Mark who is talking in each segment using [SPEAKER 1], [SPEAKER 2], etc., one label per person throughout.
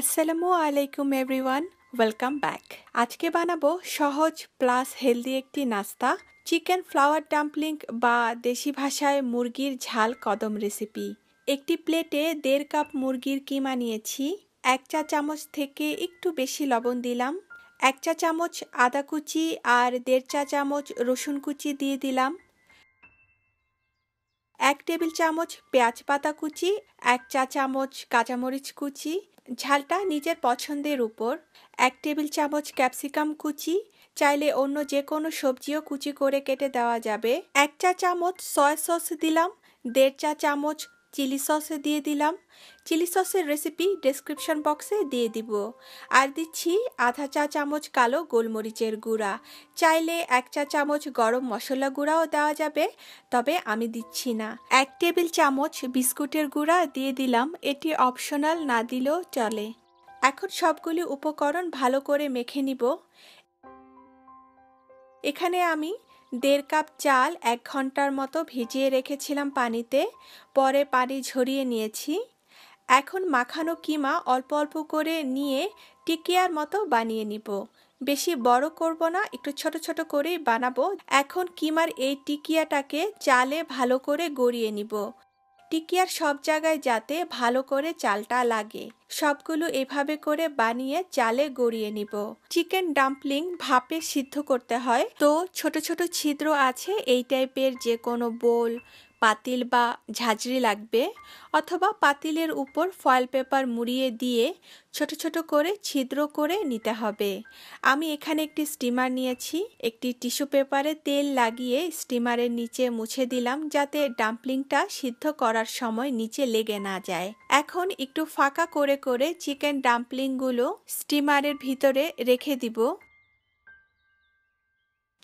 [SPEAKER 1] আসসালামু আলাইকুম everyone, welcome back. আজকে বানাবো সহজ প্লাস হেলদি একটি নাস্তা, চিকেন ফ্লাওয়ার ডাম্পলিং বা দেশি ভাষায় মুরগির ঝাল কদম রেসিপি। একটি প্লেটে 1.5 কাপ মুরগির কিমা নিয়েছি। 1 চা চামচ থেকে একটু বেশি লবণ দিলাম। 1 চা চামচ আদা কুচি আর 1.5 চা চামচ রসুন কুচি দিয়ে দিলাম। 1 টেবিল চামচ পেঁয়াজ পাতা কুচি, 1 চা চামচ কাঁচামরিচ কুচি, ঝালটা নিজের পছন্দের উপর। 1 টেবিল চামচ ক্যাপসিকাম কুচি, চাইলে অন্য যে কোনো সবজিও কুচি করে কেটে দেওয়া যাবে। 1 চা চামচ সয়া সস দিলাম। 1.5 চা চামচ চিলি সস দিয়ে দিলাম। চিলি সসের রেসিপি ডেসক্রিপশন বক্সে দিয়ে দিব। আর দিচ্ছি আধা চা চামচ কালো গোলমরিচের গুঁড়া। চাইলে 1 চা চামচ গরম মশলা গুঁড়াও দেওয়া যাবে, তবে আমি দিচ্ছি না। 1 টেবিল চামচ বিস্কুটের গুঁড়া দিয়ে দিলাম, এটি অপশনাল, না দিলেও চলে। এখন সবগুলি উপকরণ ভালো করে মেখে নিব। এখানে আমি 1.5 কাপ চাল 1 ঘন্টার মতো ভিজিয়ে রেখেছিলাম পানিতে, পরে পানি ঝরিয়ে নিয়েছি। এখন মাখানো কিমা অল্প অল্প করে নিয়ে টিকিয়ার মতো বানিয়ে নিব। বেশি বড় করব না, একটু ছোট ছোট করেই বানাবো। এখন কিমার এই টিকিয়াটাকে চালে ভালো করে গড়িয়ে নিব। টিকিয়ার সব জায়গায় যাতে ভালো করে চালটা লাগে, সবগুলো এভাবে করে বানিয়ে চালে গড়িয়ে নিব। চিকেন ডাম্পলিং ভাপে সিদ্ধ করতে হয়, তো ছোট ছোট ছিদ্র আছে এই টাইপের যে কোনো বোল, পাতিল বা ঝাঁঝরি লাগবে, অথবা পাতিলের উপর ফয়েল পেপার মুড়িয়ে দিয়ে ছোট ছোট করে ছিদ্র করে নিতে হবে। আমি এখানে একটি স্টিমার নিয়েছি, একটি টিস্যু পেপারে তেল লাগিয়ে স্টিমারের নিচে মুছে দিলাম, যাতে ডাম্পলিংটা সিদ্ধ করার সময় নিচে লেগে না যায়। এখন একটু ফাঁকা করে করে চিকেন ডাম্পলিংগুলো স্টিমারের ভিতরে রেখে দিব।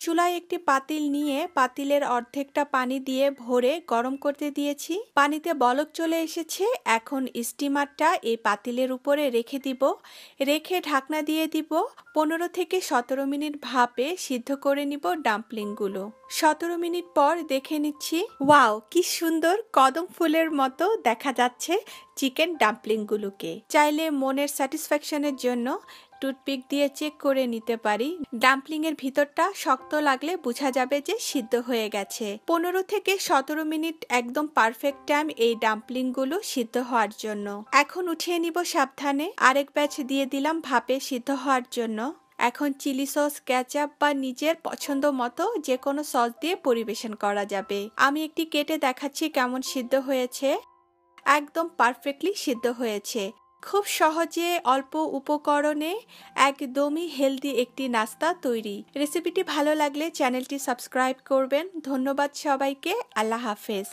[SPEAKER 1] চুলায় একটি পাতিল নিয়ে পাতিলের অর্ধেকটা পানি দিয়ে ভরে গরম করতে দিয়েছি। পানিতে বলক চলে এসেছে। এখন স্টিমারটা এই পাতিলের উপরে রেখে দিব। রেখে ঢাকনা দিয়ে দিব। 15 থেকে 17 মিনিট ভাপে সিদ্ধ করে নিব ডাম্পলিংগুলো। 17 মিনিট পর দেখে নিচ্ছি, ওয়াও, কি সুন্দর কদম ফুলের মতো দেখা যাচ্ছে চিকেন ডাম্পলিংগুলোকে। চাইলে মনের স্যাটিসফ্যাকশনের জন্য টুথপিক দিয়ে চেক করে নিতে পারি। ডাম্পলিং এর ভিতরটা শক্ত লাগলে বোঝা যাবে যে সিদ্ধ হয়ে গেছে। 15 থেকে 17 মিনিট একদম পারফেক্ট টাইম এই ডাম্পলিং গুলো সিদ্ধ হওয়ার জন্য। এখন উঠিয়ে নিব সাবধানে। আরেক ব্যাচ দিয়ে দিলাম ভাপে সিদ্ধ হওয়ার জন্য। এখন চিলি সস, কেচাপ বা নিজের পছন্দ মতো যে কোনো সস দিয়ে পরিবেশন করা যাবে। আমি একটি কেটে দেখাচ্ছি কেমন সিদ্ধ হয়েছে। একদম পারফেক্টলি সিদ্ধ হয়েছে। খুব সহজে অল্প উপকরণে একদমই হেলদি একটি নাস্তা তৈরি। রেসিপিটি ভালো লাগলে চ্যানেলটি সাবস্ক্রাইব করবেন। ধন্যবাদ সবাইকে। আল্লাহ হাফেজ।